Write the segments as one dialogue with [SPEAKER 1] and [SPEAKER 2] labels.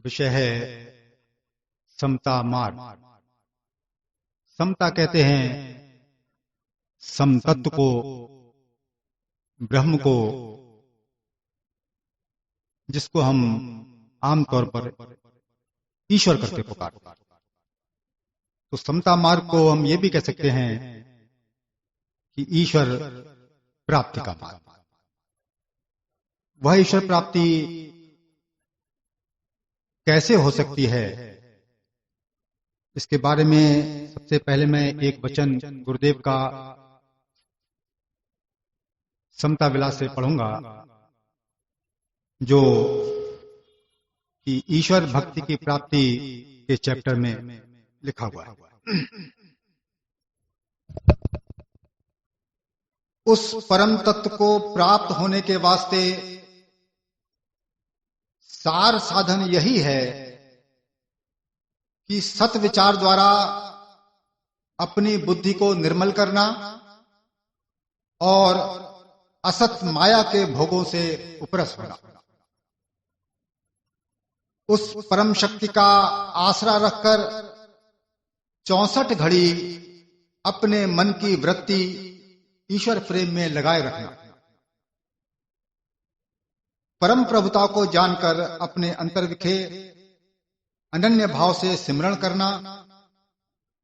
[SPEAKER 1] विषय है समता मार्ग। समता कहते हैं समतत्व को, ब्रह्म को, जिसको हम आमतौर पर ईश्वर करके पुकारते हैं। तो समता मार्ग को हम ये भी कह सकते हैं कि ईश्वर प्राप्ति का मार्ग। वह ईश्वर प्राप्ति कैसे हो सकती है, इसके बारे में सबसे पहले मैं एक वचन गुरुदेव का समता विलास से पढ़ूंगा, जो कि ईश्वर भक्ति की प्राप्ति के चैप्टर में लिखा हुआ है। उस परम तत्व को प्राप्त होने के वास्ते सार साधन यही है कि सत विचार द्वारा अपनी बुद्धि को निर्मल करना और असत माया के भोगों से उपरस होना। उस परम शक्ति का आसरा रखकर 64 घड़ी अपने मन की वृत्ति ईश्वर प्रेम में लगाए रखना। परम प्रभुता को जानकर अपने अंतर्विखे अनन्य भाव से सिमरण करना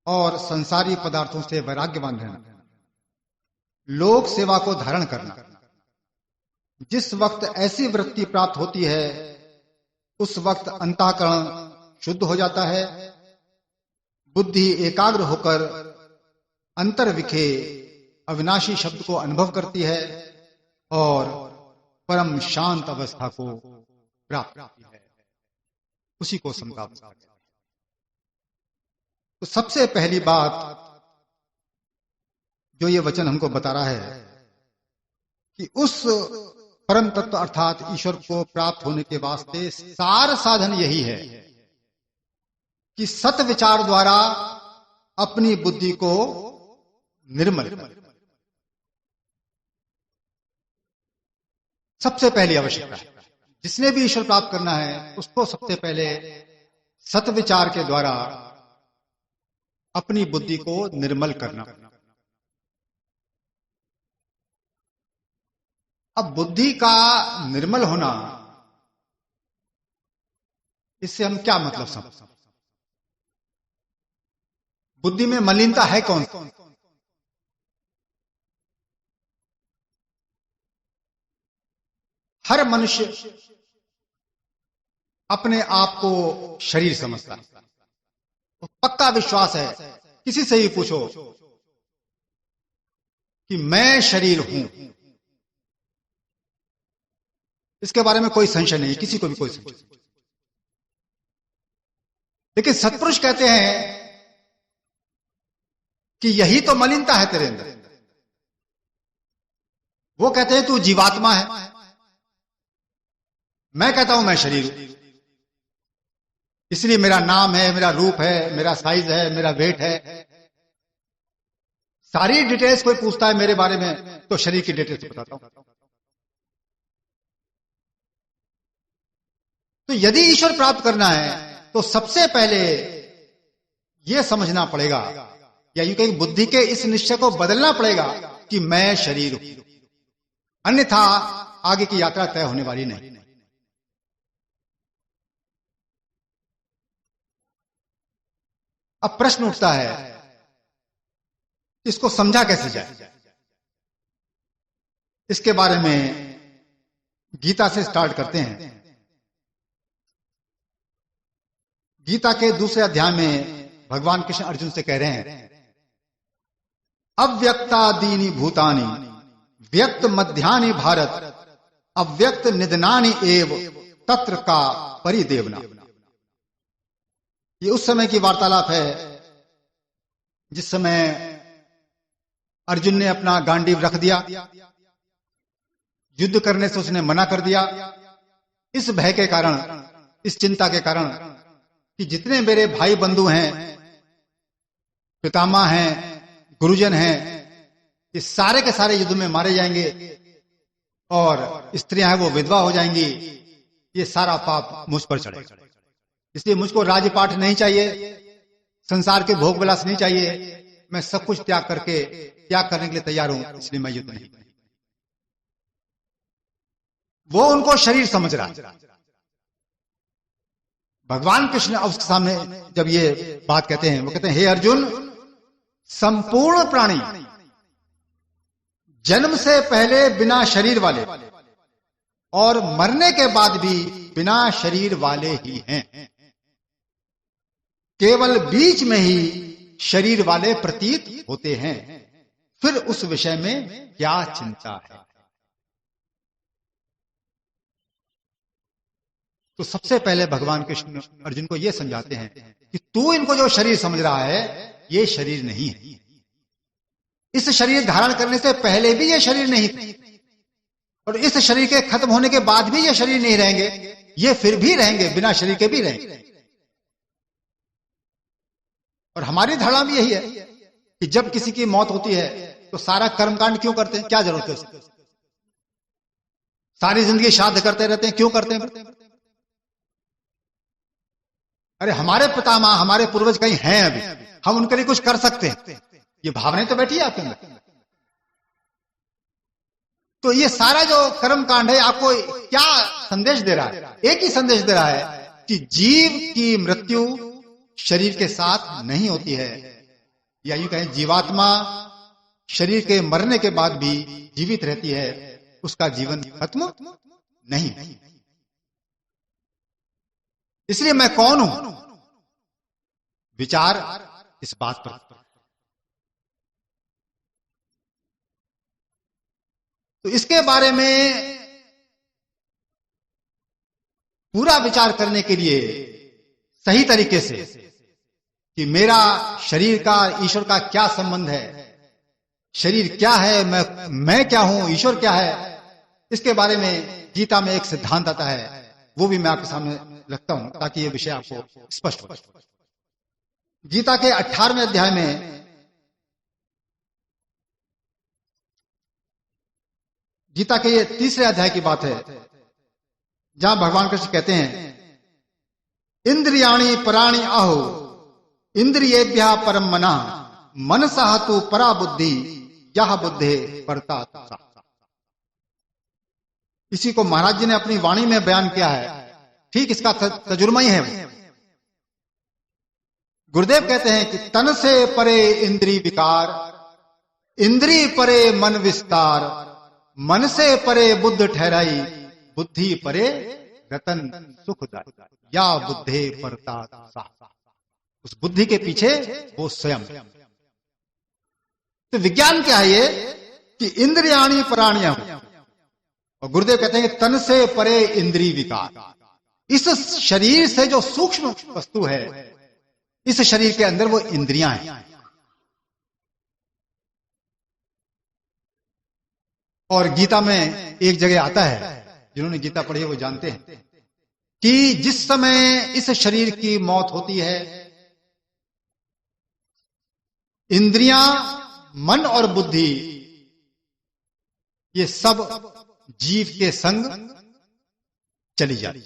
[SPEAKER 1] और संसारी पदार्थों से वैराग्यवान रहना। लोक सेवा को धारण करना। जिस वक्त ऐसी वृत्ति प्राप्त होती है उस वक्त अंतःकरण शुद्ध हो जाता है, बुद्धि एकाग्र होकर अंतर्विखे अविनाशी शब्द को अनुभव करती है और परम शांत अवस्था को प्राप्त करती है। उसी को समता अवस्था कहते हैं। तो सबसे पहली बात जो ये वचन हमको बता रहा है कि उस परम तत्व अर्थात ईश्वर को प्राप्त होने के वास्ते सार साधन यही है कि सत विचार द्वारा अपनी बुद्धि को निर्मल करना। सबसे पहली आवश्यकता है, जिसने भी ईश्वर प्राप्त करना है उसको सबसे पहले सत विचार के द्वारा अपनी बुद्धि को निर्मल करना। अब बुद्धि का निर्मल होना, इससे हम क्या मतलब समझते? बुद्धि में मलिनता है कौन? हर मनुष्य अपने आप को शरीर समझता है। तो पक्का विश्वास है, किसी से ही पूछो कि मैं शरीर हूं, इसके बारे में कोई संशय नहीं, किसी को भी कोई संशय नहीं। लेकिन सत्पुरुष कहते हैं कि यही तो मलिनता है तेरे अंदर। वो कहते हैं तू जीवात्मा है, मैं कहता हूं मैं शरीर हूं, इसलिए मेरा नाम है, मेरा रूप है, मेरा साइज है, मेरा वेट है। सारी डिटेल्स कोई पूछता है मेरे बारे में तो शरीर की डिटेल्स बताता हूं। तो यदि ईश्वर प्राप्त करना है तो सबसे पहले यह समझना पड़ेगा, या यूं कहीं बुद्धि के इस निश्चय को बदलना पड़ेगा कि मैं शरीर हूं, अन्यथा आगे की यात्रा तय होने वाली नहीं। अब प्रश्न उठता है, इसको समझा कैसे जाए? इसके बारे में गीता से स्टार्ट करते हैं। गीता के दूसरे अध्याय में भगवान कृष्ण अर्जुन से कह रहे हैं, अव्यक्तादीनि भूतानि व्यक्त मध्यानि भारत अव्यक्त निधनानि एव तत्र का परिदेवना। ये उस समय की वार्तालाप है जिस समय अर्जुन ने अपना गांडीव रख दिया, युद्ध करने से उसने मना कर दिया, इस भय के कारण, इस चिंता के कारण कि जितने मेरे भाई बंधु हैं, पितामह हैं, गुरुजन हैं, ये सारे के सारे युद्ध में मारे जाएंगे और स्त्रियां हैं वो विधवा हो जाएंगी, ये सारा पाप मुझ पर चढ़ेगा। इसलिए मुझको राजपाट नहीं चाहिए, संसार के भोग विलास नहीं चाहिए, मैं सब कुछ त्याग करने के लिए तैयार हूं, इसलिए मैं युद्ध नहीं। वो उनको शरीर समझ रहा है। भगवान कृष्ण उसके सामने जब ये बात कहते हैं, वो कहते हैं, हे अर्जुन, संपूर्ण प्राणी जन्म से पहले बिना शरीर वाले और मरने के बाद भी बिना शरीर वाले ही हैं। केवल बीच में ही शरीर वाले प्रतीत होते हैं, फिर उस विषय में क्या चिंता है। तो सबसे पहले भगवान कृष्ण अर्जुन को यह समझाते हैं कि तू इनको जो शरीर समझ रहा है, ये शरीर नहीं है। इस शरीर धारण करने से पहले भी ये शरीर नहीं था, और इस शरीर के खत्म होने के बाद भी ये शरीर नहीं रहेंगे, ये फिर भी रहेंगे, बिना शरीर के भी रहेंगे। और हमारी धारणा भी यही है कि जब किसी की मौत होती है तो सारा कर्मकांड क्यों करते हैं, क्या जरूरत है उसकी? सारी जिंदगी श्राद्ध करते रहते हैं, क्यों करते हैं? अरे हमारे पितामह, हमारे पूर्वज कहीं हैं अभी, हम उनके लिए कुछ कर सकते हैं, ये भावनाएं तो बैठी है आपके अंदर। तो ये सारा जो कर्मकांड है आपको क्या संदेश दे रहा है? एक ही संदेश दे रहा है कि जीव की मृत्यु शरीर के साथ नहीं होती है, या यूं कहें जीवात्मा शरीर के मरने के बाद भी जीवित रहती है, उसका जीवन खत्म नहीं। इसलिए मैं कौन हूं, विचार इस बात पर। तो इसके बारे में पूरा विचार करने के लिए सही तरीके से कि मेरा शरीर का ईश्वर का क्या संबंध है, शरीर क्या है, मैं क्या हूं, ईश्वर क्या है, इसके बारे में गीता में एक सिद्धांत आता है, वो भी मैं आपके सामने रखता हूं ताकि ये विषय आपको स्पष्ट हो। गीता के 18वें अध्याय में गीता के ये 3रे अध्याय की बात है, जहां भगवान कृष्ण कहते हैं, इंद्रियाणि पराणि आहो इंद्रियेभ्यः परम मनः मनसः तु परा बुद्धि यह बुद्धे परता। इसी को महाराज जी ने अपनी वाणी में बयान किया है, ठीक इसका तजुर्मा ही है। गुरुदेव कहते हैं कि तन से परे इंद्रिय विकार, इंद्रिय परे मन विस्तार, मन से परे बुद्ध ठहराई, बुद्धि परे रतन सुखदाई, या बुद्धे परता। उस बुद्धि के पीछे वो स्वयं। तो विज्ञान क्या है ये कि इंद्रियाणि प्राणियां, और गुरुदेव कहते हैं कि तन से परे इंद्रिय विकार। इस शरीर से जो सूक्ष्म वस्तु है, इस शरीर के अंदर वो इंद्रियां हैं। और गीता में एक जगह आता है, जिन्होंने गीता पढ़ी है वो जानते हैं कि जिस समय इस शरीर की मौत होती है, इंद्रियां, मन और बुद्धि ये सब जीव के संग चली जाती।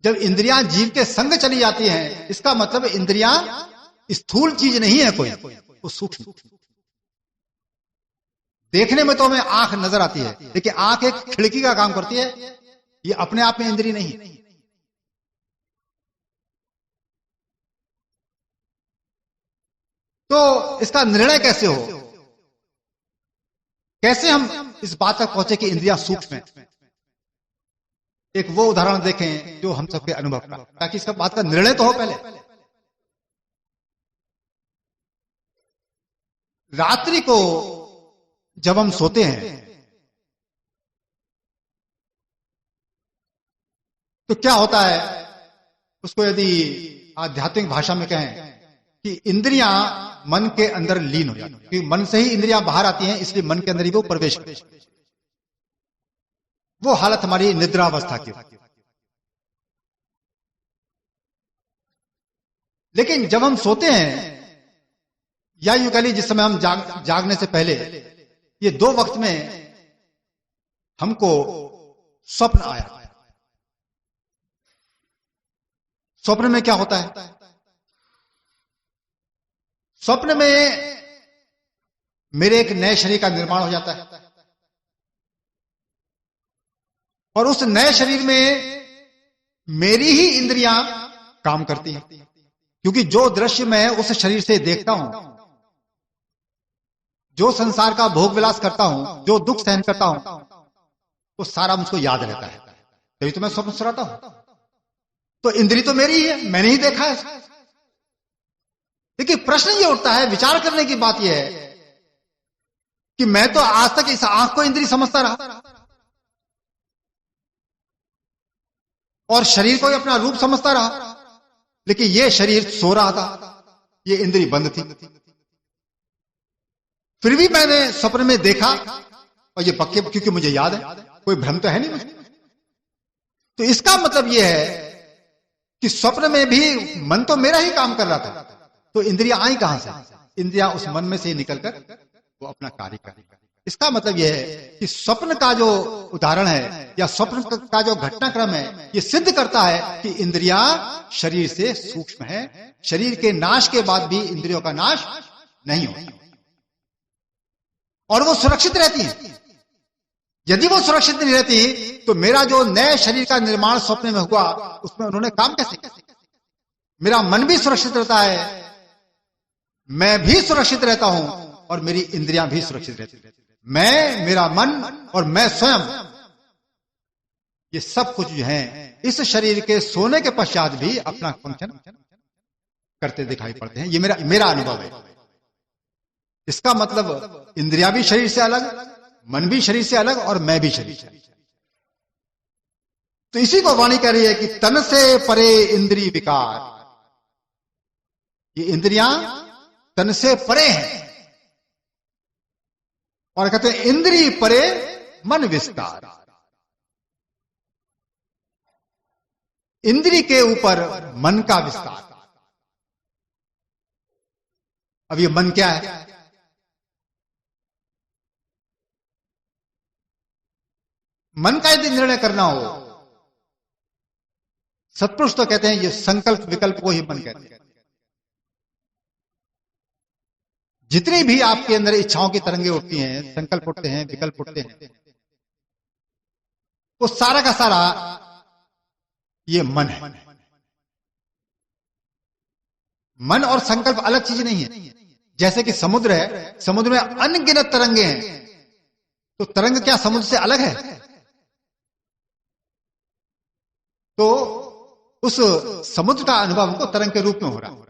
[SPEAKER 1] जब इंद्रियां जीव के संग चली जाती हैं, इसका मतलब इंद्रियां स्थूल चीज नहीं है कोई, वो सूक्ष्म। देखने में तो हमें आंख नजर आती है, लेकिन आंख एक खिड़की का काम करती है, ये अपने आप में इंद्रिय नहीं। तो इसका निर्णय कैसे हो, कैसे हम इस बात तक पहुंचे कि इंद्रियां सूक्ष्म हैं? एक वो उदाहरण देखें जो हम सबके अनुभव का, ताकि इसका बात का निर्णय तो हो। पहले रात्रि को जब हम सोते हैं तो क्या होता है, उसको यदि आध्यात्मिक भाषा में कहें कि इंद्रियां मन के अंदर लीन हो जाती हैं, क्योंकि मन से ही इंद्रियां बाहर आती हैं, इसलिए मन के अंदर ही वो प्रवेश करती हैं। वो हालत हमारी निद्रावस्था की। लेकिन जब हम सोते हैं, या यूं कह लीजिए जिस समय हम जागने से पहले, ये 2 वक्त में हमको स्वप्न आया। स्वप्न में क्या होता है? स्वप्न में मेरे एक नए शरीर का निर्माण हो जाता है और उस नए शरीर में मेरी ही इंद्रियां काम करती हैं, क्योंकि जो दृश्य मैं उस शरीर से देखता हूं, जो संसार का भोग विलास करता हूं, जो दुख सहन करता हूं, वो सारा मुझको याद रहता है, तभी तो मैं स्वप्न सुनाता हूं। तो इंद्री तो मेरी ही है, मैंने ही देखा है। देखिए प्रश्न ये उठता है, विचार करने की बात यह है कि मैं तो आज तक इस आंख को इंद्री समझता रहा और शरीर को ही अपना रूप समझता रहा, लेकिन यह शरीर सो रहा था, यह इंद्री बंद थी। फिर भी मैंने स्वप्न में देखा और ये पक्के, क्योंकि मुझे याद है, कोई भ्रम तो है नहीं मुझे। तो इसका मतलब यह है कि स्वप्न में भी मन तो मेरा ही काम कर रहा था, तो इंद्रियां आई कहां से? इंद्रियां उस मन में से निकलकर वो अपना कार्य कर। इसका मतलब यह है कि स्वप्न का जो उदाहरण है या स्वप्न का जो घटनाक्रम है, ये सिद्ध करता है कि इंद्रियां शरीर से सूक्ष्म है। शरीर के नाश के बाद भी इंद्रियों का नाश नहीं होता और वो सुरक्षित रहती है। यदि वो सुरक्षित नहीं रहती तो मेरा जो नए शरीर का निर्माण स्वप्न में हुआ, उसमें उन्होंने काम कैसे किया? मेरा मन भी सुरक्षित रहता है, मैं भी सुरक्षित रहता हूं और मेरी इंद्रियां भी सुरक्षित रहती है। मैं, मेरा मन और मैं स्वयं, ये सब कुछ जो है इस शरीर के सोने के पश्चात भी अपना फंक्शन करते दिखाई पड़ते हैं। ये मेरा अनुभव है। इसका मतलब इंद्रियां भी शरीर से अलग, मन भी शरीर से अलग और मैं भी शरीर से। तो इसी को वाणी कह रही है कि तन से परे इंद्रिय विकार। ये इंद्रियां तन से परे हैं और कहते हैं इंद्रिय परे मन विस्तार। इंद्रिय के ऊपर मन का विस्तार। अब ये मन क्या है? मन का यदि निर्णय करना हो, सत्पुरुष तो कहते हैं ये संकल्प विकल्प को ही मन कहते हैं। जितनी भी आपके अंदर इच्छाओं की तरंगे उठती हैं, संकल्प उठते हैं, विकल्प उठते हैं, वो सारा का सारा ये मन है। मन और संकल्प अलग चीज नहीं है। जैसे कि समुद्र है, समुद्र में अनगिनत तरंगे हैं, तो तरंग क्या समुद्र से अलग है? तो उस समुद्र का अनुभव हमको तरंग के रूप में हो रहा है।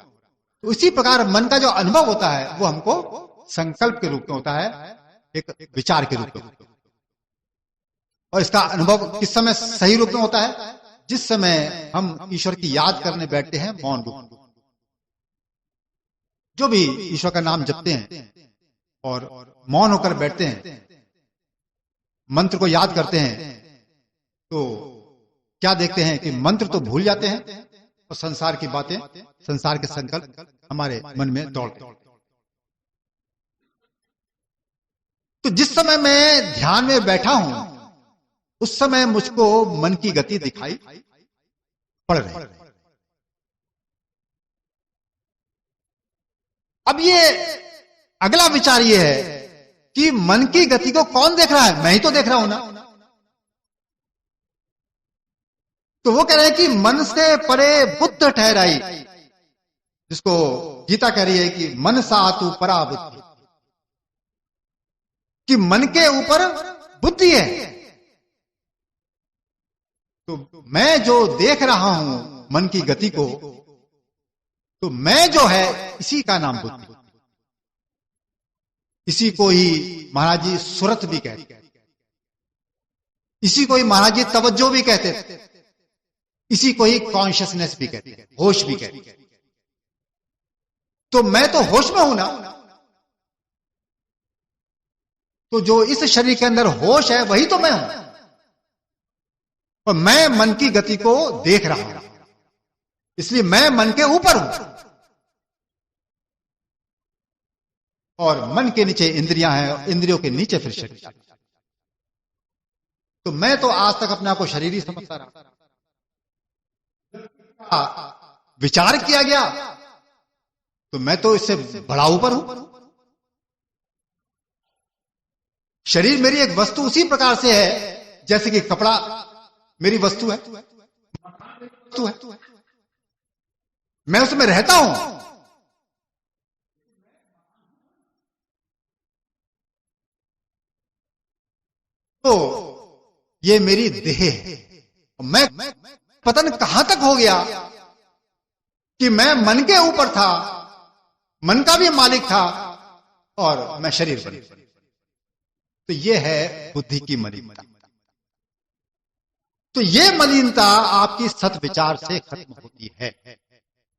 [SPEAKER 1] तो इसी प्रकार मन का जो अनुभव होता है वो हमको संकल्प के रूप में होता है, एक विचार के रूप में। और इसका अनुभव किस समय सही रूप में होता है? जिस समय हम ईश्वर की याद करने बैठते हैं मौन रूप। जो भी ईश्वर का नाम जपते हैं और मौन होकर बैठते हैं, मंत्र को याद करते हैं, तो क्या देखते हैं कि मंत्र तो भूल जाते हैं और संसार की बातें, संसार के संकल्प हमारे मन में दौड़ते हैं। तो जिस समय मैं ध्यान में बैठा हूं उस समय मुझको मन की गति दिखाई पड़ रही है। अब ये अगला विचार ये है कि मन की गति को कौन देख रहा है? मैं ही तो देख रहा हूं ना। तो वो कह रहे हैं कि मन से परे बुद्ध ठहराई, जिसको गीता कह रही है कि मन सातु परा बुद्धि, कि मन के ऊपर बुद्धि है। तो मैं जो देख रहा हूं मन की गति को, तो मैं जो है इसी का नाम बुद्धि। इसी को ही महाराज जी सुरत भी कहते हैं, इसी को ही महाराज जी तवज्जो भी कहते थे, इसी को ही कॉन्शियसनेस भी कहते हैं, होश भी कहते हैं। तो मैं तो होश में हूं ना। तो जो इस शरीर के अंदर होश है वही तो मैं हूं, और मैं मन की गति को देख रहा हूं, इसलिए मैं मन के ऊपर हूं। और मन के नीचे इंद्रियां हैं और इंद्रियों के नीचे फिर शरीर। तो मैं तो आज तक अपने आप को शरीर ही समझता रहा। विचार किया गया तो मैं तो इससे बड़ा ऊपर हूं। शरीर मेरी एक वस्तु उसी प्रकार से है जैसे कि कपड़ा मेरी वस्तु है, मैं उसमें रहता हूं। तो ये मेरी देह है। मैं पतन कहां तक हो गया कि मैं मन के ऊपर था, मन का भी मालिक था और मैं शरीर बन गया। तो ये है बुद्धि की मलिनता। तो ये मलिनता आपकी सत विचार से खत्म होती है।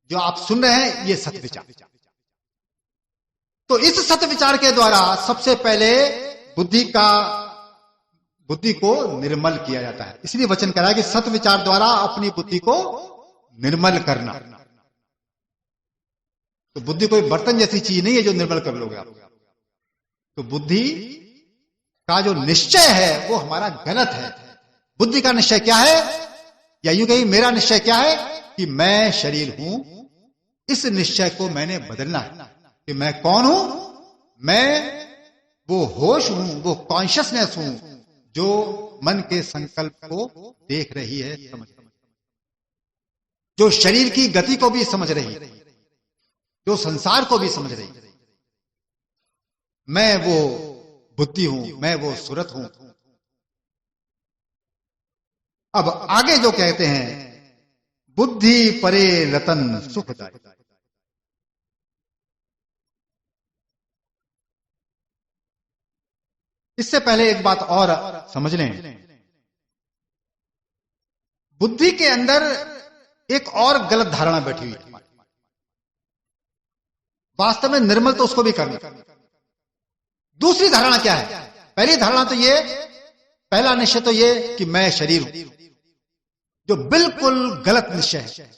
[SPEAKER 1] जो आप सुन रहे हैं ये सत विचार। तो इस सत विचार के द्वारा सबसे पहले बुद्धि को निर्मल किया जाता है। इसलिए वचन कह रहा है कि सत विचार द्वारा अपनी बुद्धि को निर्मल करना। तो बुद्धि कोई बर्तन जैसी चीज नहीं है जो निर्मल कर लोगे आप। तो बुद्धि का जो निश्चय है वो हमारा गलत है। बुद्धि का निश्चय क्या है, या यूं कहीं मेरा निश्चय क्या है कि मैं शरीर हूं। इस निश्चय को मैंने बदलना है कि मैं कौन हूं। मैं वो होश हूं, वो कॉन्शियसनेस हूं जो मन के संकल्प को देख रही है, समझ रही, जो शरीर की गति को भी समझ रही, जो संसार को भी समझ रही। मैं वो बुद्धि हूं, मैं वो सुरत हूं। अब आगे जो कहते हैं बुद्धि परे रतन सुखदायक। इससे पहले एक बात और समझ लें। बुद्धि के अंदर एक और गलत धारणा बैठी हुई है। वास्तव में निर्मल तो उसको भी करना। दूसरी धारणा क्या है? पहली धारणा तो ये, पहला निश्चय तो ये कि मैं शरीर हूं, जो बिल्कुल गलत निश्चय है।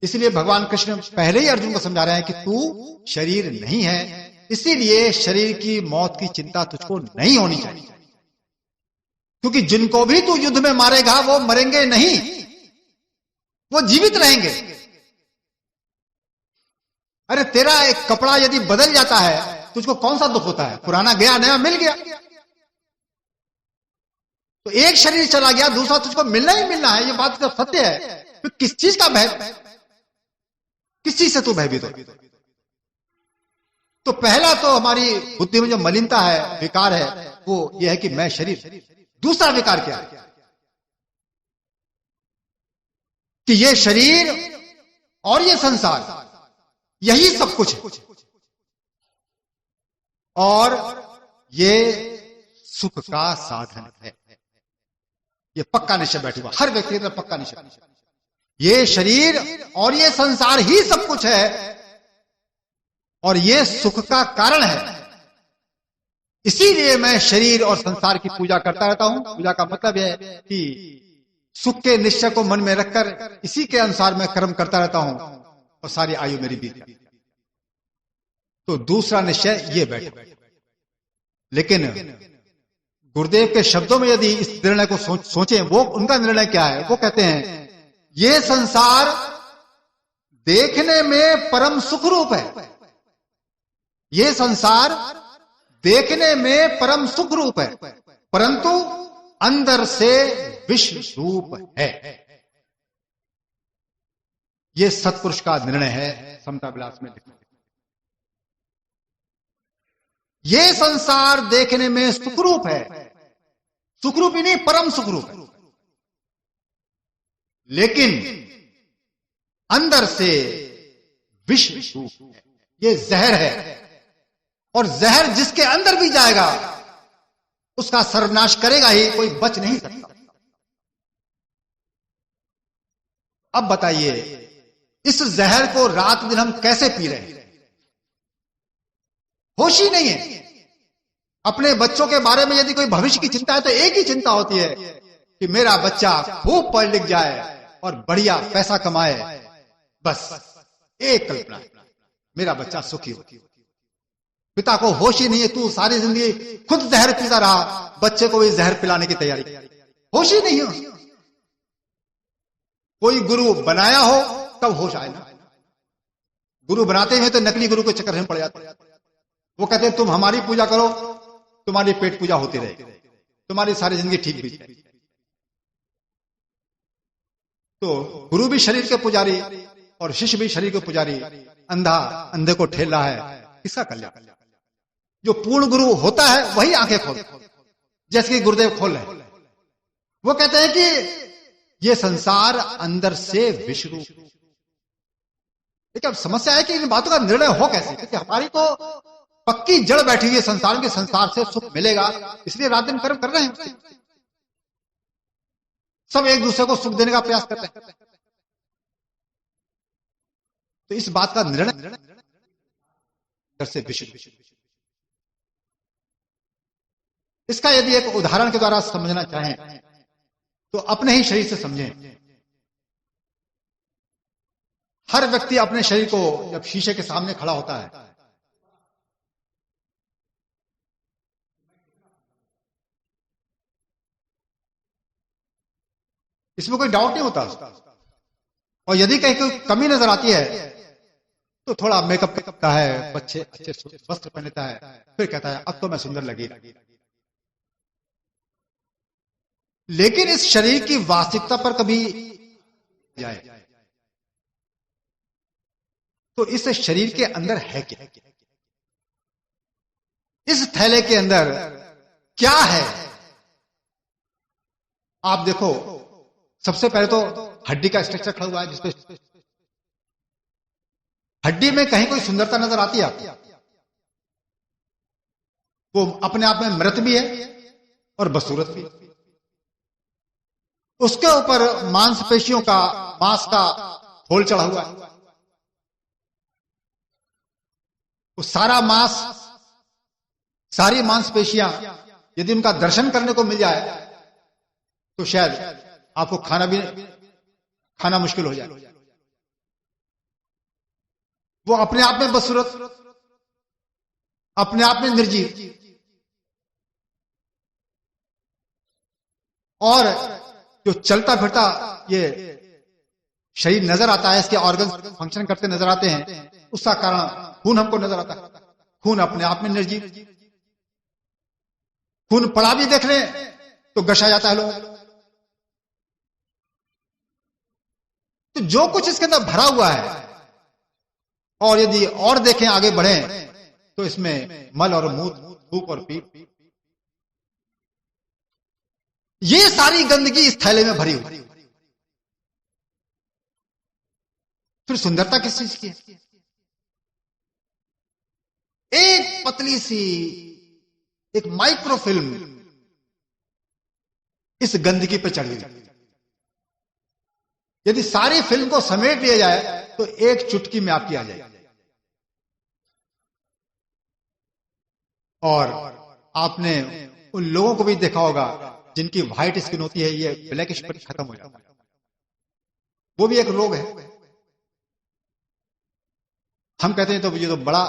[SPEAKER 1] इसलिए भगवान कृष्ण पहले ही अर्जुन को समझा रहे हैं कि तू शरीर नहीं है, इसीलिए शरीर की मौत की चिंता तुझको नहीं होनी चाहिए। क्योंकि जिनको भी तू युद्ध में मारेगा वो मरेंगे नहीं, वो जीवित रहेंगे। अरे तेरा एक कपड़ा यदि बदल जाता है तुझको कौन सा दुख होता है? पुराना गया नया मिल गया। तो एक शरीर चला गया, दूसरा तुझको मिलना ही मिलना है। ये बात तो सत्य है। तो किस चीज का भय, किस चीज से तू भयभीत हो? तो पहला तो हमारी बुद्धि में जो मलिनता है, विकार है, वो ये है कि मैं शरीर। दूसरा विकार क्या है कि ये शरीर और ये संसार यही सब कुछ है और ये सुख का साधन है। ये पक्का निश्चय बैठा हुआ हर व्यक्ति का पक्का निश्चय। ये शरीर और ये संसार ही सब कुछ है और ये सुख का कारण है। इसीलिए मैं शरीर और संसार की पूजा करता रहता हूं। पूजा का मतलब यह है कि सुख के निश्चय को मन में रखकर इसी के अनुसार मैं कर्म करता रहता हूं और सारी आयु मेरी बीत जाती। तो दूसरा निश्चय ये बैठा। लेकिन गुरुदेव के शब्दों में यदि इस निर्णय को सोचें, वो उनका निर्णय क्या है? वो कहते हैं ये संसार देखने में परम सुख रूप है। ये संसार देखने में परम सुख रूप है, परंतु अंदर से विष रूप है। ये सत्पुरुष का निर्णय है समता विलास में लिखा। ये संसार देखने में सुखरूप है, सुखरूप ही नहीं परम सुखरूप है, लेकिन अंदर से विष रूप है। ये जहर है और जहर जिसके अंदर भी जाएगा उसका सर्वनाश करेगा ही, कोई बच नहीं सकता। अब बताइए इस जहर को रात दिन हम कैसे पी रहे हैं? होश ही नहीं है। अपने बच्चों के बारे में यदि कोई भविष्य की चिंता है तो एक ही चिंता होती है कि मेरा बच्चा खूब पढ़ लिख जाए और बढ़िया पैसा कमाए। बस एक कल्पना, मेरा बच्चा सुखी हो। पिता को होश ही नहीं है, तू सारी जिंदगी खुद जहर पीता रहा, बच्चे को भी जहर पिलाने की तैयारी, होश ही नहीं है। कोई गुरु बनाया हो तब होश आए ना। गुरु बनाते हुए तो नकली गुरु के चक्कर में पड़ जाते। वो कहते हैं तुम हमारी पूजा करो, तुम्हारी पेट पूजा होती रहे, तुम्हारी सारी जिंदगी ठीक बीत जाए। तो गुरु भी शरीर के पुजारी और शिष्य भी शरीर के पुजारी। अंधा अंधे को ठेल रहा है, किसका कल्याण? जो पूर्ण गुरु होता है वही आंखें खोल, जैसे कि गुरुदेव खोल रहे। वो कहते हैं कि ये संसार अंदर से विश्व रूप। लेकिन अब समस्या है कि इन बातों का निर्णय हो कैसे, क्योंकि हमारी तो पक्की जड़ बैठी हुई है संसार के, संसार से सुख मिलेगा इसलिए रात दिन कर्म कर रहे हैं। सब एक दूसरे को सुख देने का प्रयास कर रहे हैं। तो इस बात का निर्णय से विश्व। इसका यदि एक उदाहरण के द्वारा समझना चाहें तो अपने ही शरीर से समझें। हर व्यक्ति अपने शरीर को जब शीशे के सामने खड़ा होता है इसमें कोई डाउट नहीं होता। और यदि कहीं कोई कमी नजर आती है तो थोड़ा मेकअप करता है, अच्छे अच्छे वस्त्र पहनता है, फिर कहता है अब तो मैं सुंदर लगी। लेकिन इस शरीर की वास्तविकता पर कभी जाए तो इस शरीर के अंदर है क्या? इस थैले के अंदर क्या है? आप देखो, सबसे पहले तो हड्डी का स्ट्रक्चर खड़ा हुआ है, जिसपे हड्डी में कहीं कोई सुंदरता नजर आती है आपको? वो अपने आप में मृत भी है और बदसूरत भी। उसके ऊपर मांसपेशियों का, मांस का खोल चढ़ा हुआ है। वो सारा मांस, सारी मांसपेशियां यदि उनका दर्शन करने को मिल जाए तो शायद आपको खाना मुश्किल हो जाए। वो अपने आप में बदसूरत, अपने आप में निर्जीव, और जो चलता फिरता ये शरीर नजर आता है, इसके ऑर्गन फंक्शन करते नजर आते हैं, उसका कारण खून हमको नजर आता है। खून अपने आप में निर्जीव। खून पड़ा भी देख ले तो गशा जाता है लोग। तो जो कुछ इसके अंदर भरा हुआ है, और यदि और देखें, आगे बढ़े तो इसमें मल और मूत्र, थूक और पीप, ये सारी गंदगी इस थैले में भरी हुई। फिर सुंदरता किस चीज की है? एक पतली सी, एक माइक्रोफिल्म इस गंदगी पर चढ़ी हुई। यदि सारी फिल्म को समेट लिया जाए तो एक चुटकी में आपकी आ जाएगी। और आपने उन लोगों को भी देखा होगा जिनकी व्हाइट स्किन होती है, ये ब्लैकिश पर खत्म हो जाता है। वो भी एक रोग है। हम कहते हैं तो ये तो बड़ा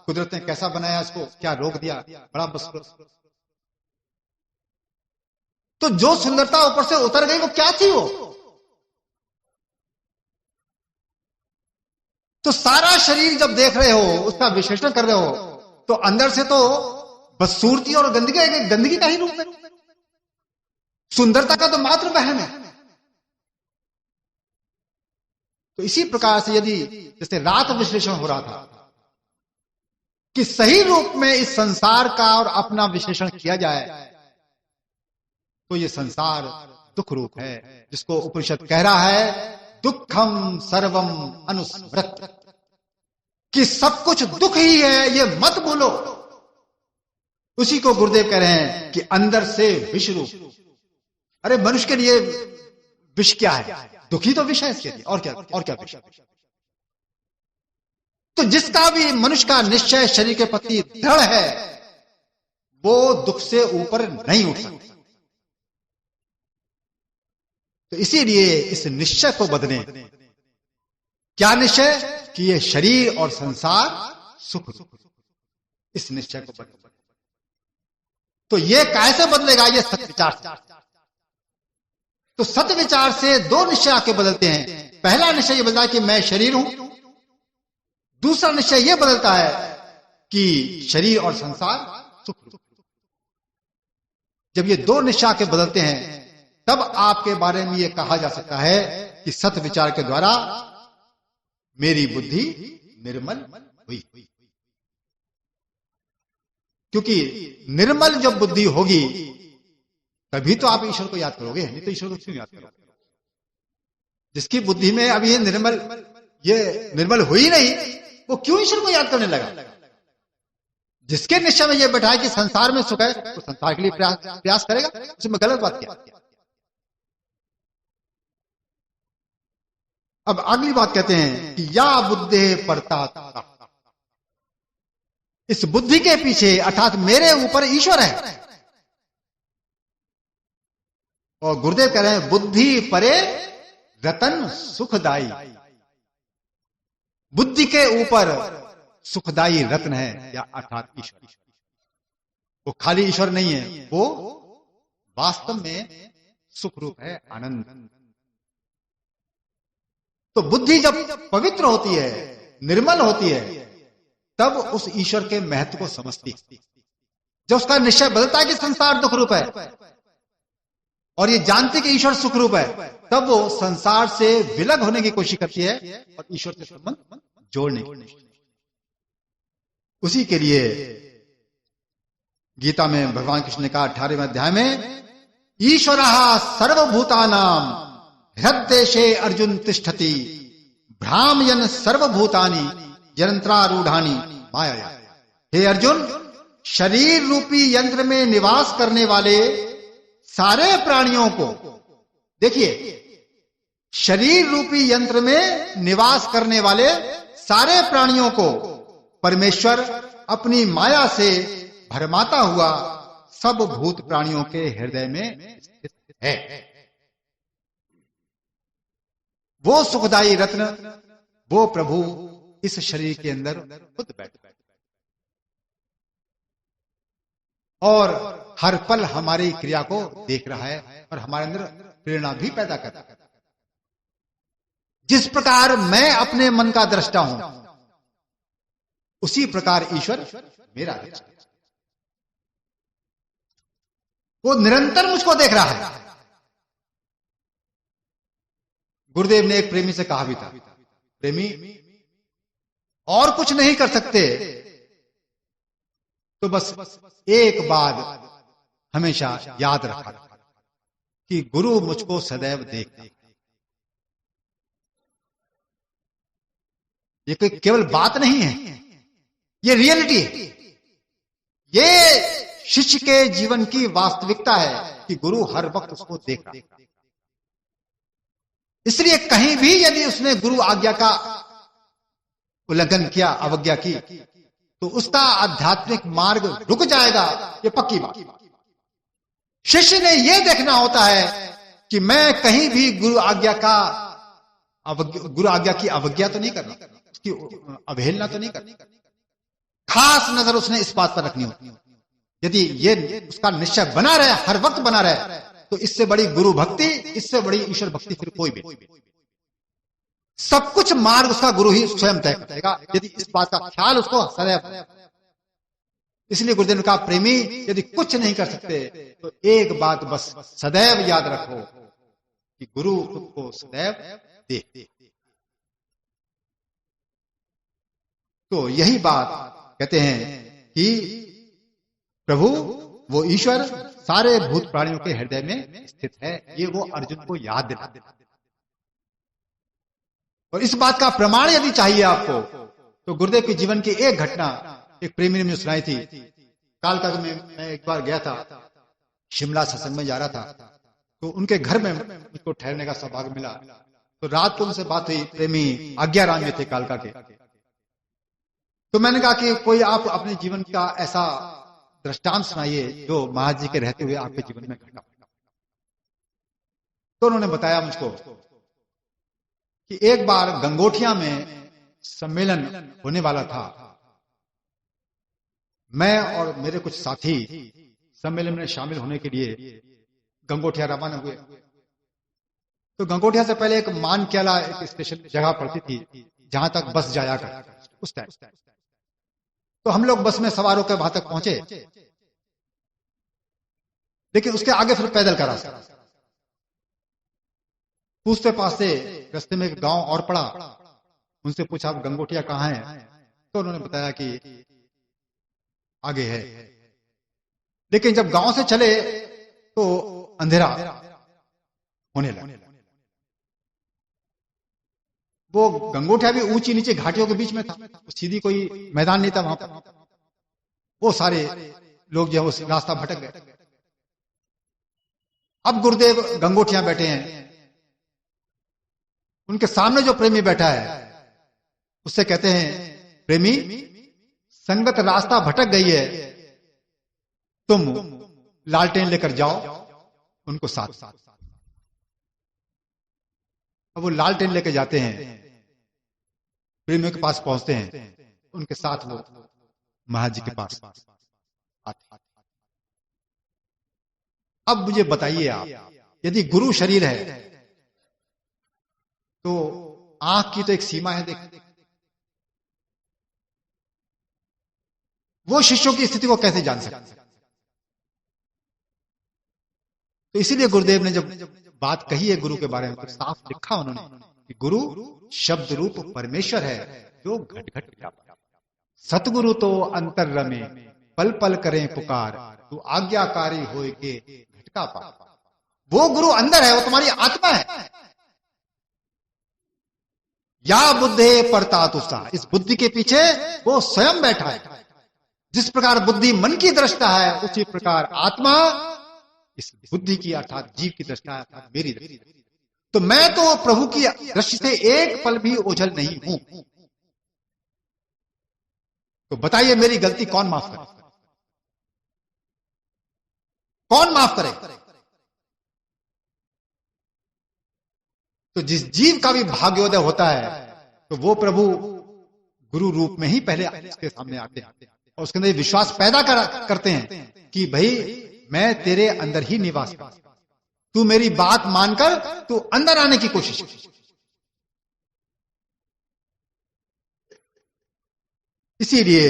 [SPEAKER 1] कुदरत ने कैसा बनाया, इसको क्या रोग दिया, बड़ा बस। तो जो सुंदरता ऊपर से उतर गई वो क्या थी? वो तो सारा शरीर जब देख रहे हो, उसका विश्लेषण कर रहे हो, तो अंदर से तो बदसूरती और गंदगी का ही रूप है। सुंदरता का तो मात्र वहम है। तो इसी प्रकार से यदि जैसे रात विश्लेषण हो रहा था कि सही रूप में इस संसार का और अपना विश्लेषण किया जाए तो ये संसार दुख रूप है, जिसको उपनिषद कह रहा है दुखम सर्वम अनुस्मृत, कि सब कुछ दुख ही है, ये मत भूलो। उसी को गुरुदेव कह रहे हैं कि अंदर से विष रूप। अरे मनुष्य के लिए विष क्या है? दुखी तो विष है इसके लिए, और क्या विष? तो जिसका भी मनुष्य का निश्चय शरीर के प्रति दृढ़ है वो दुख से ऊपर नहीं उठ सकता। तो इसीलिए इस निश्चय को बदलें। क्या निश्चय? कि ये शरीर और संसार सुख, इस निश्चय को बदलें। तो ये कैसे बदलेगा? ये सत्विचार। तो सत्य विचार से दो निश्चय आके बदलते हैं। पहला निश्चय यह बदलता है कि मैं शरीर हूं, दूसरा निश्चय यह बदलता है कि शरीर और संसार सुख रूप। जब ये दो निश्चय आके बदलते हैं तब आपके बारे में यह कहा जा सकता है कि सत्य विचार के द्वारा मेरी बुद्धि निर्मल हुई। क्योंकि निर्मल जब बुद्धि होगी तभी तो आप ईश्वर को याद करोगे, नहीं तो ईश्वर को क्यों याद करोगे? जिसकी बुद्धि में अब ये निर्मल हुई नहीं, वो क्यों ईश्वर को याद करने लगा? जिसके निश्चय में ये बैठा है कि संसार में सुख है, तो संसार के लिए प्रयास करेगा, उसमें गलत बात क्या? अब अगली बात कहते हैं कि या बुद्धे परता, इस बुद्धि के पीछे अर्थात मेरे ऊपर ईश्वर है। और गुरुदेव कह रहे हैं बुद्धि परे रतन सुखदाई, बुद्धि के ऊपर सुखदाई रत्न है, या अर्थात ईश्वर। वो खाली ईश्वर नहीं है, वो वास्तव में सुख रूप है, आनंद। तो बुद्धि जब पवित्र होती है, निर्मल होती है, तब उस ईश्वर के महत्व को समझती है। जब उसका निश्चय बदलता है कि संसार दुख रूप है और ये जानती कि ईश्वर सुख रूप है, तब वो संसार से विलग होने की कोशिश करती है और ईश्वर से संबंध जोड़ने की कोशिश। उसी के लिए गीता में भगवान कृष्ण ने कहा 18वें अध्याय में, ईश्वरः सर्वभूतानां हृद्देशे अर्जुन तिष्ठति भ्रामयन् सर्वभूतानि यंत्रारूढ़ानि माया। हे अर्जुन, शरीर रूपी यंत्र में निवास करने वाले सारे प्राणियों को देखिए, शरीर रूपी यंत्र में निवास करने वाले सारे प्राणियों को परमेश्वर अपनी माया से भरमाता हुआ सब भूत प्राणियों के हृदय में स्थित है। वो सुखदायी रत्न, वो प्रभु इस शरीर के अंदर खुद बैठा और हर पल हमारी क्रिया को देख रहा है और हमारे अंदर प्रेरणा भी पैदा करता है। जिस प्रकार मैं अपने मन का दृष्टा हूं, उसी प्रकार ईश्वर मेरा दृष्टा है। वो निरंतर मुझको देख रहा है। गुरुदेव ने एक प्रेमी से कहा भी था, प्रेमी और कुछ नहीं कर सकते, तो बस एक बात हमेशा याद रखा कि गुरु मुझको सदैव देखता है। ये कोई केवल बात नहीं है, ये रियलिटी है। ये शिष्य के जीवन की वास्तविकता है कि गुरु हर वक्त उसको देख रहा है। इसलिए कहीं भी यदि उसने गुरु आज्ञा का उल्लंघन किया, अवज्ञा की, तो उसका आध्यात्मिक मार्ग रुक जाएगा, ये पक्की बात। शिष्य ने यह देखना होता है कि मैं कहीं भी गुरु आज्ञा की अवज्ञा तो नहीं करना, उसकी अवहेलना तो नहीं करनी। खास नजर उसने इस बात पर रखनी होती है। यदि ये उसका निश्चय बना रहे, हर वक्त बना रहे, तो इससे बड़ी गुरु भक्ति, इससे बड़ी ईश्वर भक्ति फिर कोई भी। सब कुछ मार्ग उसका गुरु ही स्वयं तय करेगा, यदि इस बात का ख्याल उसको सदैव। इसलिए गुरुदेव ने कहा, प्रेमी यदि कुछ नहीं कर सकते तो एक बात बस सदैव याद रखो कि गुरु खुद को सदैव देख। तो यही बात कहते हैं कि प्रभु वो ईश्वर सारे भूत प्राणियों के हृदय में स्थित है। ये वो अर्जुन को याद दिला। और इस बात का प्रमाण यदि चाहिए आपको, तो गुरुदेव के जीवन की एक घटना एक प्रेमी ने मुझे सुनाई थी। कालका में मैं एक बार गया था, शिमला सत्संग में जा रहा था, तो उनके घर में मुझको ठहरने का सौभाग्य मिला। तो रात को उनसे बात हुई, प्रेमी आज्ञाराम में थे कालका के। तो मैंने कहा कि कोई आप अपने जीवन का ऐसा दृष्टांत सुनाइए जो महाराज जी के रहते हुए आपके जीवन में घटा। तो उन्होंने बताया मुझको कि एक बार गंगोटिया में सम्मेलन होने वाला था। मैं और मेरे कुछ साथी सम्मेलन में शामिल होने के लिए गंगोटिया रवाना हुए। तो गंगोटिया से पहले एक मानक्याला एक स्टेशन जगह पड़ती थी जहां तक बस जाया करती उस टाइम। तो हम लोग बस में सवार होकर वहां तक पहुंचे, लेकिन उसके आगे फिर पैदल का रास्ता। पूछते पाछते रास्ते में एक गांव और पड़ा, उनसे पूछा आप गंगोटिया कहाँ है, तो उन्होंने बताया कि आगे है। लेकिन जब गांव से चले तो अंधेरा होने लगा। वो गंगोटिया भी ऊंची नीचे घाटियों के बीच में था, सीधी कोई मैदान नहीं था वहां पर। वो सारे लोग जो है उस रास्ता भटक गए। अब गुरुदेव गंगोटिया बैठे हैं, उनके सामने जो प्रेमी बैठा है उससे कहते हैं, प्रेमी संगत रास्ता भटक गई है, तुम लालटेन लेकर जाओ उनको साथ। अब वो लालटेन लेकर जाते हैं, प्रेमियों के पास पहुंचते हैं, उनके साथ वो महाराज जी के पास आते। अब मुझे बताइए आप, यदि गुरु शरीर है तो आंख की तो एक सीमा है, देख वो शिष्यों की स्थिति को कैसे जान सकते। तो इसीलिए गुरुदेव ने जब बात कही है गुरु के बारे में तो साफ लिखा उन्होंने कि गुरु शब्द रूप परमेश्वर है जो घट घट व्यापक। सतगुरु तो अंतर रमे पल पल करें पुकार, तू आज्ञाकारी होए के घटका पा। वो गुरु अंदर है, वो तुम्हारी आत्मा है। या बुद्धे परता तुस्ता, इस बुद्धि के पीछे वो स्वयं बैठा है। जिस प्रकार बुद्धि मन की दृष्टा है उसी प्रकार आत्मा इस बुद्धि की अर्थात जीव की दृष्टा है, अर्थात मेरी दृष्टि। तो मैं तो प्रभु की दृष्टि से एक पल भी ओझल नहीं हूं। तो बताइए मेरी गलती कौन माफ करे, कौन माफ करे। तो जिस जीव का भी भाग्योदय होता है तो वो प्रभु गुरु रूप में ही पहले इसके सामने आते हैं और उसके अंदर विश्वास पैदा करते हैं कि भाई मैं तेरे अंदर ही निवास कर, तू मेरी बात मानकर तू अंदर आने की कोशिश कर। इसीलिए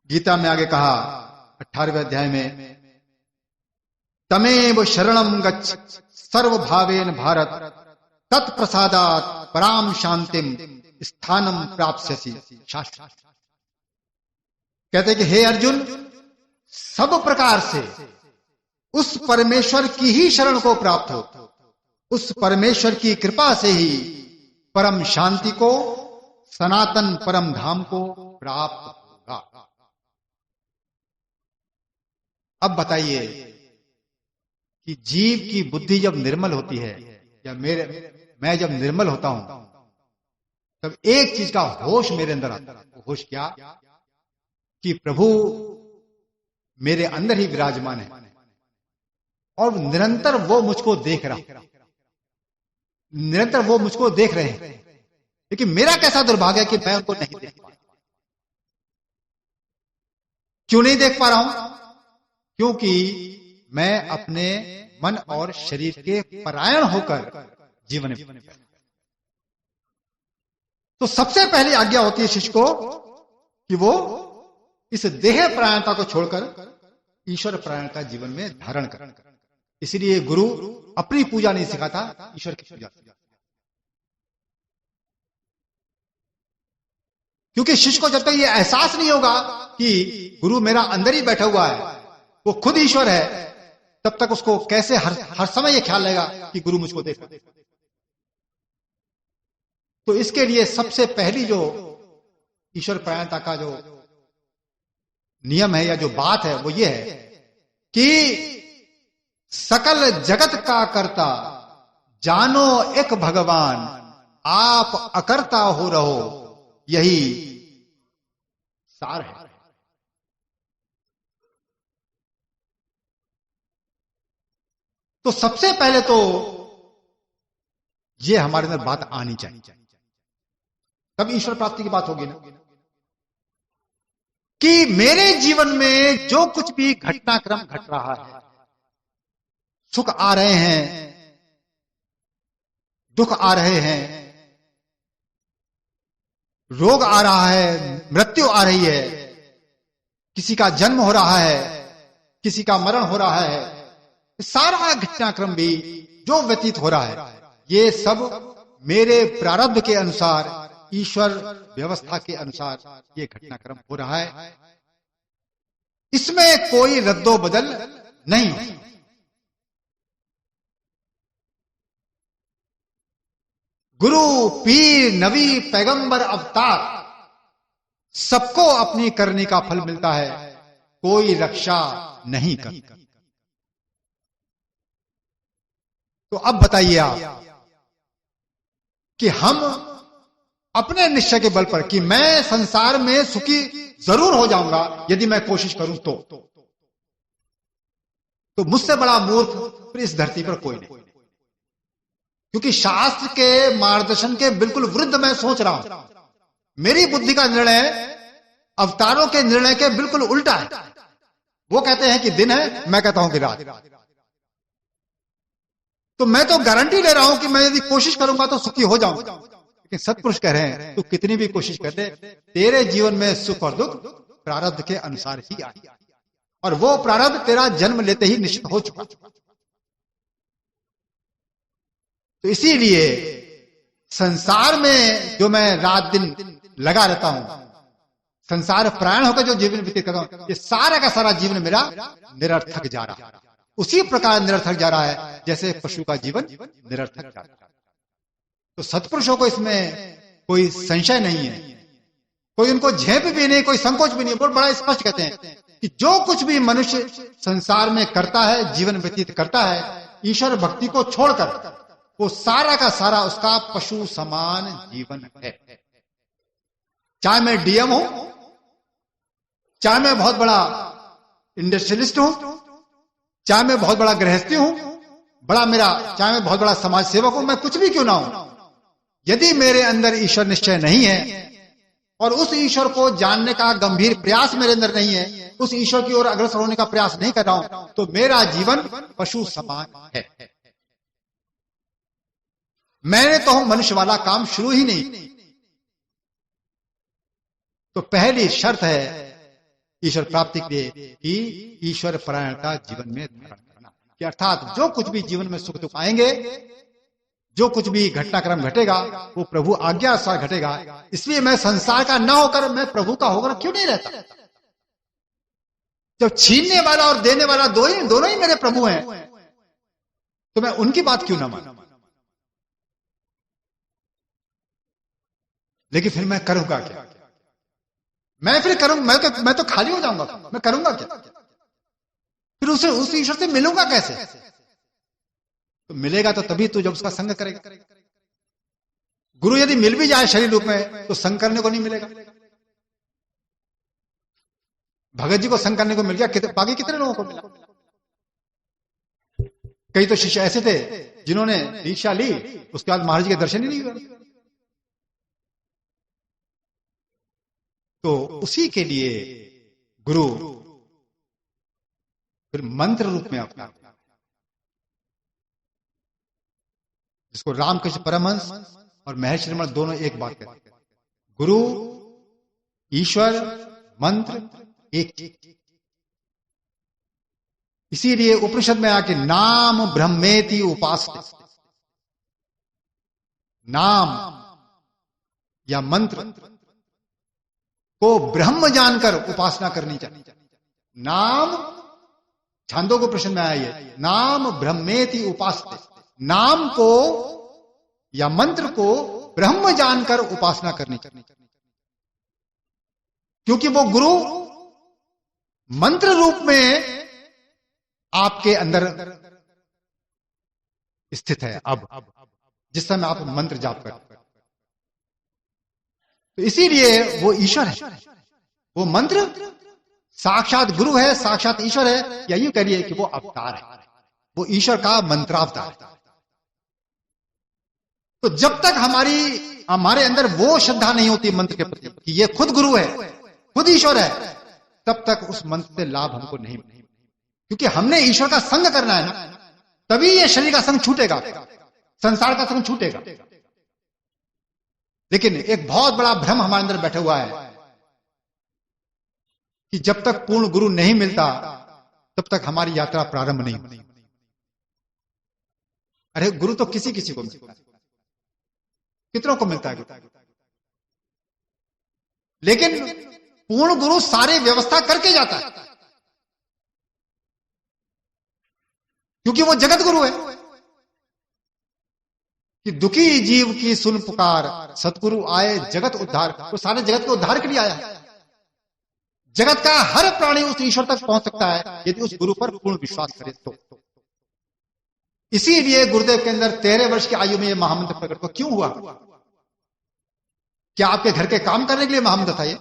[SPEAKER 1] गीता में आगे कहा 18वें अध्याय में, तमेव शरणम गच्छ सर्वभावेन भारत तत्प्रसादात पराम शांतिम स्थानम प्राप्स्यसि शाश्वत। कहते कि हे अर्जुन, सब प्रकार से उस परमेश्वर की ही शरण को प्राप्त हो, उस परमेश्वर की कृपा से ही परम शांति को, सनातन परम धाम को प्राप्त होगा। अब बताइए कि जीव की बुद्धि जब निर्मल होती है या मैं जब निर्मल होता हूं तब एक चीज का होश मेरे अंदर आता है। वो होश क्या? कि प्रभु मेरे अंदर ही विराजमान है और निरंतर वो मुझको देख रहा है, निरंतर वो मुझको देख रहे हैं। लेकिन मेरा कैसा दुर्भाग्य है कि मैं उनको नहीं देख पा रहा। क्यों नहीं देख पा रहा हूं? क्योंकि मैं अपने मन और शरीर के परायण होकर जीवन में। तो सबसे पहली आज्ञा होती है शिष्य को कि वो इस देह परायणता को छोड़कर ईश्वर परायणता जीवन में धारण कर। इसलिए गुरु अपनी पूजा नहीं सिखाता, ईश्वर की पूजा। क्योंकि शिष्य को जब तक ये एहसास नहीं होगा कि गुरु मेरा अंदर ही बैठा हुआ है, वो खुद ईश्वर है, तब तक उसको कैसे हर समय ये ख्याल रहेगा कि गुरु मुझको देख रहा है। तो इसके लिए सबसे पहली जो ईश्वर परायणता का जो नियम है या जो बात है वो ये है कि सकल जगत का कर्ता जानो एक भगवान, आप अकर्ता हो रहो, यही सार है। तो सबसे पहले तो ये हमारे अंदर बात आनी चाहिए, तब ईश्वर प्राप्ति की बात होगी ना। कि मेरे जीवन में जो कुछ भी घटनाक्रम घट रहा है सुख आ रहे हैं, दुख आ रहे हैं, रोग आ रहा है, मृत्यु आ रही है, किसी का जन्म हो रहा है, किसी का मरण हो रहा है, सारा घटनाक्रम भी जो व्यतीत हो रहा है, ये सब मेरे प्रारब्ध के अनुसार, ईश्वर व्यवस्था के अनुसार ये घटनाक्रम हो रहा है। इसमें कोई रद्दो बदल नहीं हो। गुरु, पीर, नबी, पैगंबर, अवतार सबको अपनी करनी का फल मिलता है, कोई रक्षा नहीं करता। तो अब बताइए आप कि हम अपने निश्चय के बल पर कि मैं संसार में सुखी जरूर हो जाऊंगा यदि मैं कोशिश करूं तो मुझसे बड़ा मूर्ख इस धरती पर कोई नहीं, क्योंकि शास्त्र के मार्गदर्शन के बिल्कुल विरुद्ध मैं सोच रहा हूं। मेरी बुद्धि का निर्णय अवतारों के निर्णय के बिल्कुल उल्टा है। वो कहते हैं कि दिन है, मैं कहता हूं कि रात। तो मैं तो गारंटी ले रहा हूं कि मैं यदि कोशिश करूंगा तो सुखी हो जाऊंगा, लेकिन सत्पुरुष कह रहे हैं तू कितनी भी कोशिश कर ले, तेरे जीवन में सुख और दुख प्रारब्ध के अनुसार ही आए, और वो प्रारब्ध तेरा जन्म लेते ही निश्चित हो चुका। तो इसीलिए संसार में जो मैं रात दिन लगा रहता हूं, संसार प्राण होकर जो जीवन व्यतीत करता हूं, ये सारा का सारा जीवन मेरा निरर्थक जा रहा है। उसी प्रकार निरर्थक जा रहा है जैसे पशु का जीवन निरर्थक जा रहा है। तो सत्पुरुषों को इसमें कोई संशय नहीं है, कोई उनको झेप भी नहीं, कोई संकोच भी नहीं। बहुत बड़ा स्पष्ट कहते हैं कि जो कुछ भी मनुष्य संसार में करता है, जीवन व्यतीत करता है, ईश्वर भक्ति को छोड़कर, वो सारा का सारा उसका पशु समान जीवन है। चाहे मैं डीएम हूं, चाहे मैं बहुत बड़ा इंडस्ट्रियलिस्ट हूं, चाहे मैं बहुत बड़ा गृहस्थी हूं, चाहे मैं बहुत बड़ा समाज सेवक हूं, मैं कुछ भी क्यों ना हूं, यदि मेरे अंदर ईश्वर निश्चय नहीं है और उस ईश्वर को जानने का गंभीर प्रयास मेरे अंदर नहीं है, उस ईश्वर की ओर अग्रसर होने का प्रयास नहीं कर रहा हूं, तो मेरा जीवन पशु समान है। मैंने तो मनुष्य वाला काम शुरू ही नहीं। तो पहली शर्त है ईश्वर प्राप्ति के लिए कि ईश्वर परायणता जीवन में धारण करना, कि अर्थात जो कुछ भी जीवन में सुख दुख आएंगे, जो कुछ भी घटनाक्रम घटेगा, वो प्रभु आज्ञा अनुसार घटेगा। इसलिए मैं संसार का न होकर मैं प्रभु का होकर क्यों नहीं रहता? जब छीनने वाला और देने वाला दोनों ही मेरे प्रभु हैं, तो मैं उनकी बात क्यों ना मानूं? लेकिन फिर मैं करूंगा क्या? मैं तो खाली हो जाऊंगा। मैं करूंगा क्या? फिर उस ईश्वर से मिलूंगा कैसे? तो मिलेगा तो तभी तू जब उसका संग करेगा। गुरु यदि मिल भी जाए शरीर रूप में, तो संग करने को नहीं मिलेगा। भगत जी को संग करने को मिल गया, बाकी कितने लोगों को मिला? कई तो शिष्य ऐसे थे जिन्होंने दीक्षा ली, उसके बाद महाराज जी के दर्शन ही नहीं हुए। तो उसी के लिए गुरु फिर मंत्र रूप में अपना, जिसको रामकृष्ण परमहंस और महर्षि रमण दोनों एक बात कहते हैं, गुरु, ईश्वर, मंत्र एक। इसीलिए उपनिषद में आके नाम ब्रह्मेति उपासते, नाम या मंत्र को ब्रह्म जानकर उपासना करनी चाहिए। नाम, छांदोग्य प्रश्न में आया ये, नाम ब्रह्मेति उपासते, नाम को या मंत्र को ब्रह्म जानकर उपासना करनी चाहिए, क्योंकि वो गुरु मंत्र रूप में आपके अंदर स्थित है। अब जिस समय आप मंत्र जाप करते, तो इसीलिए वो ईश्वर है, वो मंत्र साक्षात गुरु है, साक्षात ईश्वर है, या यूं कहिए कि वो अवतार है, वो ईश्वर का मंत्रावतार है। तो जब तक हमारे अंदर वो श्रद्धा नहीं होती मंत्र के प्रति कि ये खुद गुरु है, खुद ईश्वर है, तब तक उस मंत्र से लाभ हमको नहीं मिलेगा, क्योंकि हमने ईश्वर का संग करना है ना। तभी ये शरीर का संग छूटेगा, संसार का संग छूटेगा। लेकिन एक बहुत बड़ा भ्रम हमारे अंदर बैठा हुआ है कि जब तक पूर्ण गुरु नहीं मिलता तब तक हमारी यात्रा प्रारंभ नहीं होती। अरे गुरु तो किसी किसी को मिलता है, कितनों को मिलता है, लेकिन पूर्ण गुरु सारी व्यवस्था करके जाता है, क्योंकि वो जगत गुरु है। कि दुखी जीव की सुन पुकार, सतगुरु आए जगत उद्धार। वो सारे जगत के उद्धार के लिए आया। जगत का हर प्राणी उस ईश्वर तक पहुंच सकता है यदि उस गुरु पर पूर्ण विश्वास करे तो। इसीलिए गुरुदेव के अंदर 13 वर्ष की आयु में यह महामंत्र प्रकट को क्यों हुआ? क्या आपके घर के काम करने के लिए महामंत्र था ये?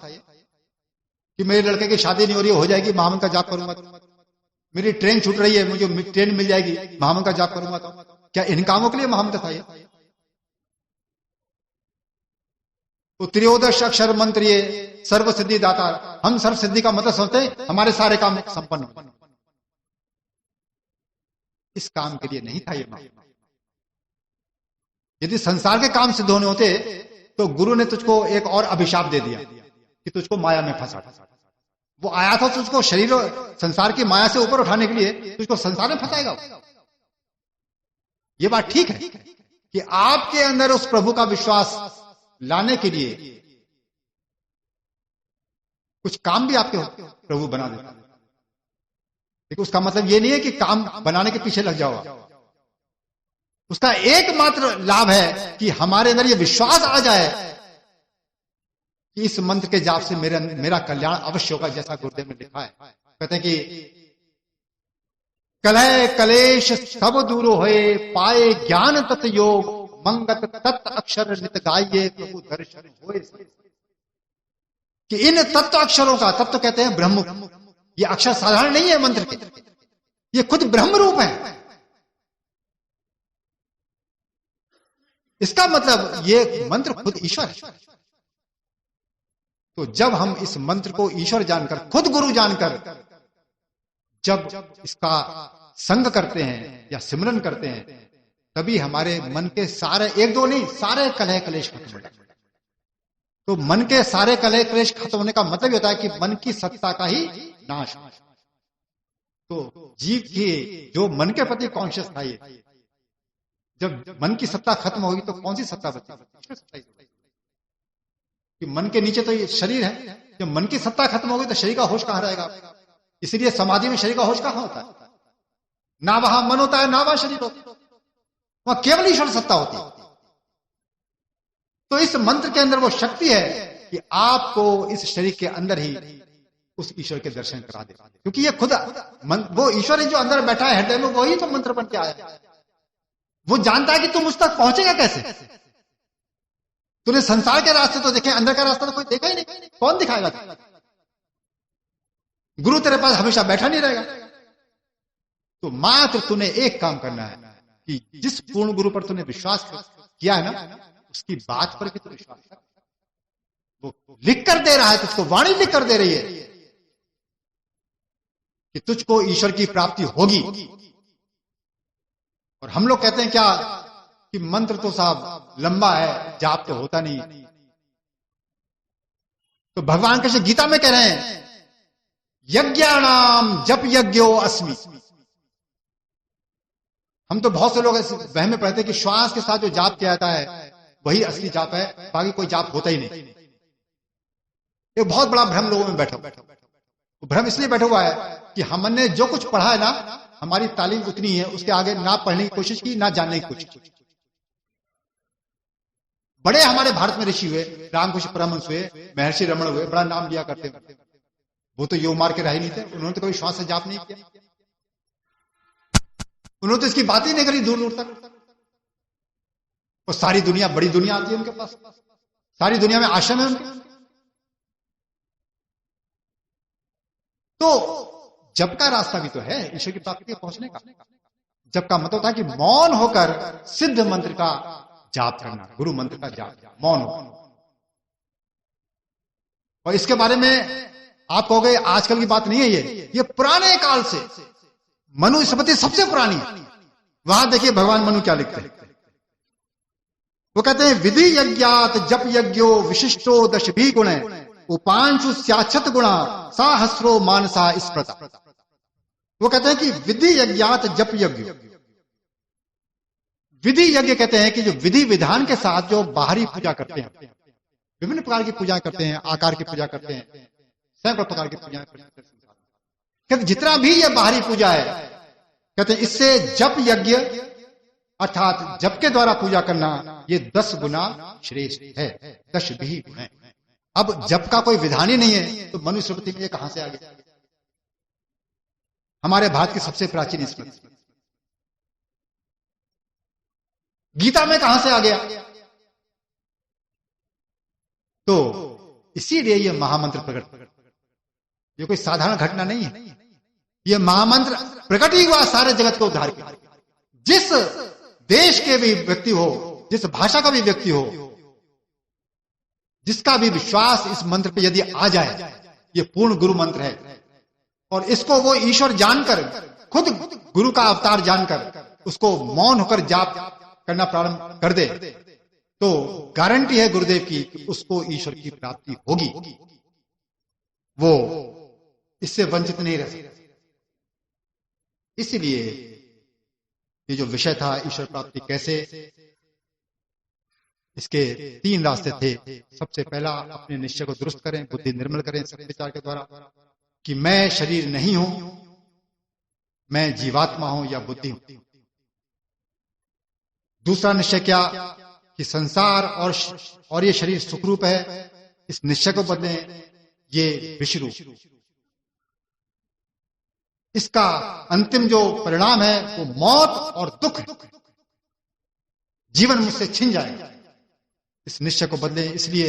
[SPEAKER 1] कि मेरे लड़के की शादी नहीं हो रही, हो जाएगी, महामंत्र का जाप करूंगा। मेरी ट्रेन छूट रही है, मुझे ट्रेन मिल जाएगी, महामंत्र का जाप करूंगा। तो क्या इन कामों के लिए महामंत्र था ये? तो त्रियोदश अक्षर मंत्र ये सर्व सिद्धि दाता। हम सर्व सिद्धि का मतलब समझते हैं हमारे सारे काम संपन्न हो। इस काम के लिए नहीं था ये महामंत्र। यदि संसार के काम सिद्ध होने होते तो गुरु ने तुझको एक और अभिशाप दे दिया कि तुझको माया में फंसा। वो आया था तुझको शरीर संसार की माया से ऊपर उठाने के लिए, तुझको संसार में फंसाएगा। ये बात ठीक है कि आपके अंदर उस प्रभु का विश्वास लाने के लिए कुछ काम भी आपके प्रभु बना देता है, लेकिन उसका मतलब ये नहीं है कि काम बनाने के पीछे लग जाओ। उसका एकमात्र लाभ है कि हमारे अंदर ये विश्वास आ जाए कि इस मंत्र के जाप से मेरा कल्याण अवश्य होगा, जैसा गुरुदेव ने लिखा है। कहते हैं कि कलह कलेश सब दूर होए, पाए ज्ञान तत् योग, मंगत तत्त अक्षर नित गाइये, प्रभु दर्शन होए। कि इन तत्व अक्षरों का, तत्व कहते हैं ब्रह्म, ये अक्षर साधारण नहीं है मंत्र के, ये खुद ब्रह्म रूप है। इसका मतलब ये मंत्र खुद ईश्वर है। तो जब हम इस मंत्र को ईश्वर जानकर, खुद गुरु जानकर जब इसका संग करते हैं या सिमरन करते हैं, तभी हमारे मन के सारे, एक दो नहीं, सारे कलह कलेश खत्म हो जाते हैं। तो मन के सारे कलह क्लेश खत्म होने का मतलब ये होता है कि मन की सत्ता का ही नाश। तो जीव की जो मन के प्रति कॉन्शियस था, ये जब मन की सत्ता खत्म होगी तो कौन सी सत्ता बची? कि मन के नीचे तो ये शरीर है। जब मन की सत्ता खत्म होगी तो शरीर का होश कहां रहेगा? इसलिए समाधि में शरीर का होश कहां होता है? ना वहां मन होता है, ना वहां शरीर होता है, वहां केवल ईश्वर सत्ता होती है। तो इस मंत्र के अंदर वो शक्ति है कि आपको इस शरीर के अंदर ही उस ईश्वर के दर्शन करा दे, क्योंकि ये खुद वो ईश्वर है जो अंदर बैठा है हृदय में, वही तो मंत्र बन के आया। वो जानता है कि तुम उस तक पहुंचेगा कैसे। तूने संसार के रास्ते तो देखे, अंदर का रास्ता तो कोई देखा ही नहीं। कौन दिखाएगा? गुरु तेरे पास हमेशा बैठा नहीं रहेगा। तो मात्र तूने एक काम करना है कि जिस पूर्ण गुरु पर तूने विश्वास किया है ना, उसकी बात पर भी तो विश्वास कर। वो लिख कर दे रहा है तुझको, वाणी लिख कर दे रही है कि तुझको ईश्वर की प्राप्ति होगी। और हम लोग कहते हैं क्या कि मंत्र तो साहब लंबा है, जाप तो होता नहीं। तो भगवान कृष्ण गीता में कह रहे हैं यज्ञानाम जप यज्ञो अस्मि। हम तो बहुत से लोग वहम में पढ़ते हैं कि श्वास के साथ जो जाप किया जाता है वही असली जाप है, बाकी कोई जाप होता ही नहीं। एक बहुत बड़ा भ्रम लोगों में बैठा। भ्रम इसलिए बैठा हुआ है कि हमने जो कुछ पढ़ा है ना, हमारी तालीम उतनी है, उसके आगे ना पढ़ने की कोशिश की, ना जानने की कोशिश की। बड़े हमारे भारत में ऋषि हुए, रामकृष्ण परमहंस हुए, महर्षि रमण हुए, बड़ा नाम लिया करते हैं। वो तो योग मार के रह ही नहीं थे, उन्होंने तो कभी श्वास से जाप नहीं किया। उन्होंने तो इसकी बात ही नहीं करी दूर दूर तक। और सारी दुनिया, बड़ी दुनिया आती है उनके पास, सारी दुनिया में आश्रम है उनके। तो जब का रास्ता भी तो है ईश्वर की प्राप्ति तक पहुंचने का। जब का मतलब था कि मौन होकर सिद्ध मंत्र का जाप करना, गुरु मंत्र का जाप, मौन हो। और इसके बारे में आप कहोगे आजकल की बात नहीं है, ये पुराने काल से, मनुस्मृति सबसे पुरानी है। वहां देखिए भगवान मनु क्या लिखते हैं। वो कहते हैं विधि यज्ञात जप यज्ञो विशिष्टो दश भी गुण उपांशु स्याछत गुणा साहस्रो मानसा स्मृता। वो कहते हैं कि विधि यज्ञात जप यज्ञ, विधि यज्ञ कहते हैं कि जो विधि विधान के साथ जो बाहरी पूजा करते हैं, विभिन्न प्रकार की पूजा करते हैं, आकार की पूजा करते हैं, सैकड़ों प्रकार की पूजा करते हैं, कहते जितना भी ये बाहरी पूजा है, कहते हैं इससे जप यज्ञ अर्थात जप के द्वारा पूजा करना ये 10 गुना श्रेष्ठ है। 10 भी गुण है। अब जप का कोई विधान ही नहीं है तो मनुस्मृति में ये कहां से आ गया? हमारे भारत की सबसे प्राचीन स्मृति गीता में कहां से आ गया? तो इसीलिए ये महामंत्र प्रकट, ये कोई साधारण घटना नहीं है। ये महामंत्र प्रकट ही हुआ सारे जगत को उद्धार किया। जिस देश के भी व्यक्ति हो, जिस भाषा का भी व्यक्ति हो, जिसका भी विश्वास इस मंत्र पे यदि आ जाए, ये पूर्ण गुरु मंत्र है और इसको वो ईश्वर जानकर, खुद गुरु का अवतार जानकर उसको मौन होकर जाप करना प्रारंभ कर दे, तो गारंटी है गुरुदेव की कि उसको ईश्वर की प्राप्ति होगी। वो इससे वंचित नहीं रह सकता। इसलिए ये जो विषय था ईश्वर प्राप्ति कैसे, इसके 3 रास्ते थे। सबसे पहला अपने निश्चय को दुरुस्त करें, बुद्धि निर्मल करें सत्य विचार के द्वारा कि मैं शरीर नहीं हूं, मैं जीवात्मा हूं या बुद्धि हूं। दूसरा निश्चय क्या कि संसार और ये शरीर सुखरूप है, इस निश्चय को बदलें, ये विषरूप। इसका अंतिम जो परिणाम है वो मौत और दुख, जीवन मुझसे छिन जाएगा। इस निश्चय को बदलें, इसलिए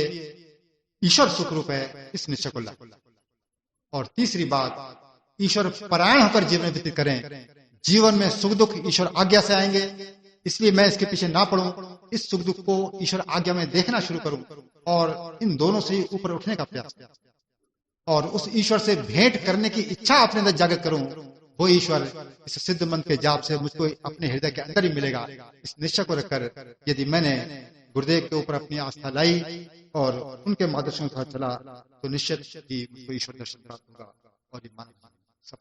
[SPEAKER 1] ईश्वर सुखरूप है, इस निश्चय को लाएं। और तीसरी बात, ईश्वर परायण होकर जीवन व्यतीत करें। जीवन में सुख दुख ईश्वर आज्ञा से आएंगे, इसलिए मैं इसके पीछे ना पड़ूं, इस सुख दुख को ईश्वर आज्ञा में देखना शुरू करूं और इन दोनों से ऊपर उठने का प्रयास करूं और उस ईश्वर से भेंट करने की इच्छा अपने अंदर जागृत करूं। वो ईश्वर इस सिद्ध मंत्र के जाप से मुझको अपने हृदय के अंदर ही मिलेगा। इस निश्चय को रखकर यदि मैंने गुरुदेव के ऊपर अपनी आस्था लाई और उनके मार्गदर्शन के साथ चला तो निश्चित ही मुझको ईश्वर दर्शन प्राप्त होगा और ये मानव सब